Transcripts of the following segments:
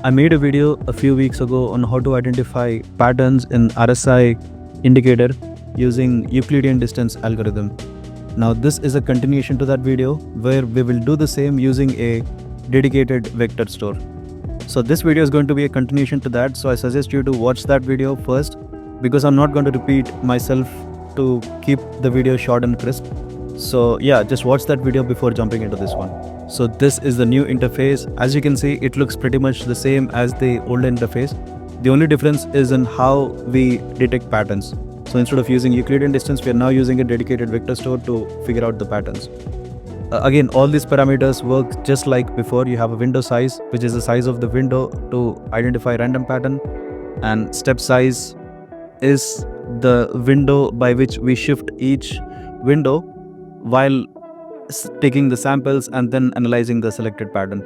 I made a video a few weeks ago on how to identify patterns in RSI indicator using Euclidean distance algorithm. Now this is a continuation to that video where we will do the same using a dedicated vector store. So this video is going to be a continuation to that, so I suggest you to watch that video first because I'm not going to repeat myself to keep the video short and crisp. So yeah, just watch that video before jumping into this one. So this is the new interface. As you can see, it looks pretty much the same as the old interface. The only difference is in how we detect patterns. So instead of using Euclidean distance, we are now using a dedicated vector store to figure out the patterns. Again, all these parameters work just like before. You have a window size, which is the size of the window to identify random pattern, and step size is the window by which we shift each window while taking the samples and then analyzing the selected pattern.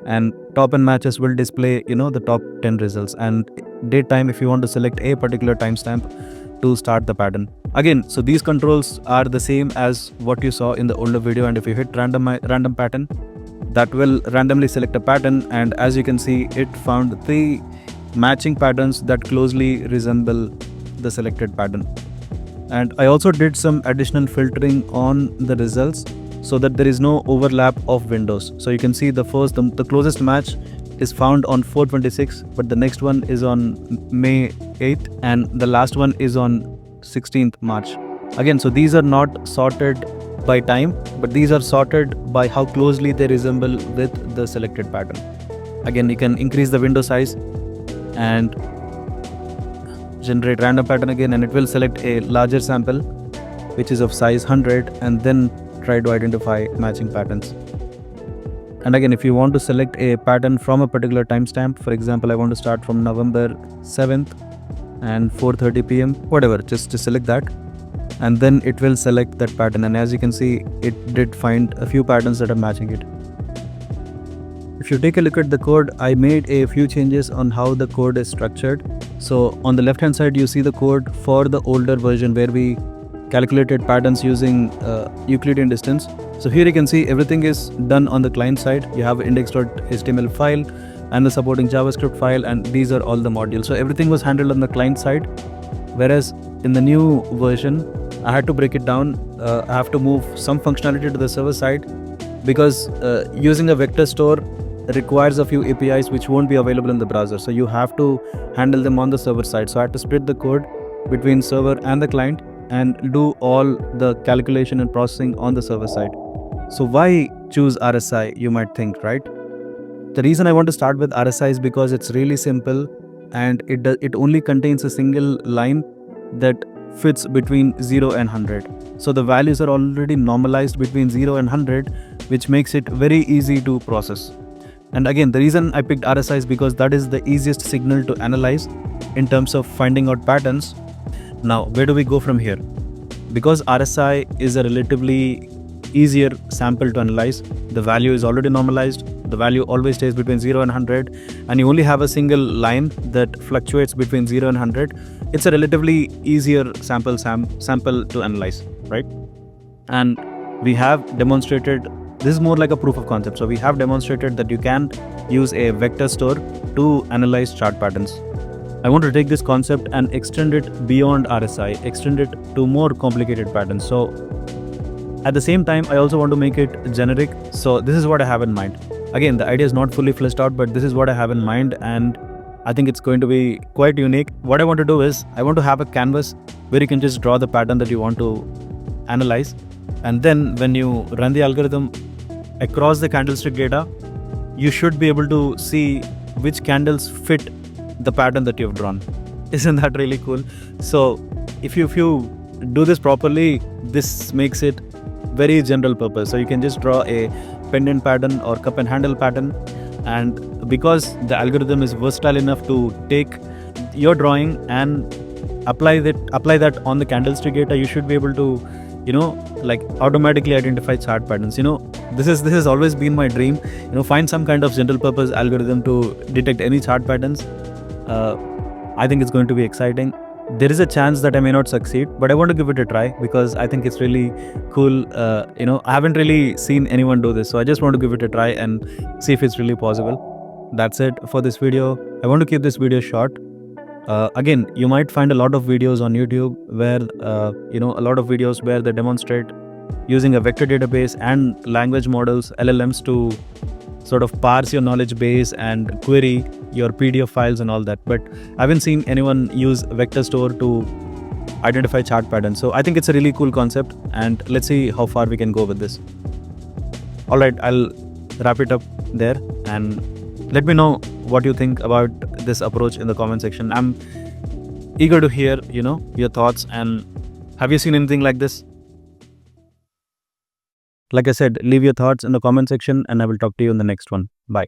And top and matches will display the top 10 results, and date time if you want to select a particular timestamp to start the pattern. Again, so these controls are the same as what you saw in the older video, and if you hit random pattern, that will randomly select a pattern, and as you can see, it found 3 matching patterns that closely resemble the selected pattern. And I also did some additional filtering on the results so that there is no overlap of windows. So you can see the closest match is found on 4/26, but the next one is on May 8th and the last one is on 16th March. Again, so these are not sorted by time, but these are sorted by how closely they resemble with the selected pattern. Again, you can increase the window size and generate random pattern again, and it will select a larger sample which is of size 100 and then try to identify matching patterns. And again, if you want to select a pattern from a particular timestamp, for example, I want to start from November 7th and 4:30 p.m, whatever, just select that, and then it will select that pattern. And as you can see, it did find a few patterns that are matching it. If you take a look at the code, I made a few changes on how the code is structured. So on the left hand side, you see the code for the older version where we calculated patterns using Euclidean distance. So here you can see everything is done on the client side. You have index.html file and the supporting JavaScript file, and these are all the modules. So everything was handled on the client side, whereas in the new version, I had to break it down. I have to move some functionality to the server side because using a vector store requires a few APIs which won't be available in the browser. So you have to handle them on the server side. So I had to split the code between server and the client and do all the calculation and processing on the server side. So why choose RSI, you might think, right? The reason I want to start with RSI is because it's really simple and it only contains a single line that fits between 0 and 100. So the values are already normalized between 0 and 100, which makes it very easy to process. And again, the reason I picked RSI is because that is the easiest signal to analyze in terms of finding out patterns. Now, where do we go from here? Because RSI is a relatively easier sample to analyze, the value is already normalized, the value always stays between 0 and 100, and you only have a single line that fluctuates between 0 and 100. It's a relatively easier sample to analyze, right? And we have demonstrated, this is more like a proof of concept. So we have demonstrated that you can use a vector store to analyze chart patterns. I want to take this concept and extend it beyond RSI, extend it to more complicated patterns. So at the same time, I also want to make it generic. So this is what I have in mind. Again, the idea is not fully fleshed out, but this is what I have in mind, and I think it's going to be quite unique. What I want to do is, I want to have a canvas where you can just draw the pattern that you want to analyze. And then when you run the algorithm across the candlestick data, you should be able to see which candles fit the pattern that you've drawn. Isn't that really cool? So if you do this properly, this makes it very general purpose. So you can just draw a pendant pattern or cup and handle pattern, and because the algorithm is versatile enough to take your drawing and apply that on the candlestick data, you should be able to like automatically identify chart patterns. This has always been my dream, find some kind of general purpose algorithm to detect any chart patterns. I think it's going to be exciting. There is a chance that I may not succeed, but I want to give it a try because I think it's really cool. I haven't really seen anyone do this, so I just want to give it a try and see if it's really possible. That's it for this video. I want to keep this video short. Again, you might find a lot of videos on YouTube where a lot of videos where they demonstrate using a vector database and language models, LLMs, to sort of parse your knowledge base and query your PDF files and all that. But I haven't seen anyone use vector store to identify chart patterns. So I think it's a really cool concept, and let's see how far we can go with this. All right, I'll wrap it up there, and let me know what you think about this approach in the comment section. I'm eager to hear, your thoughts, and have you seen anything like this? Like I said, leave your thoughts in the comment section, and I will talk to you in the next one. Bye.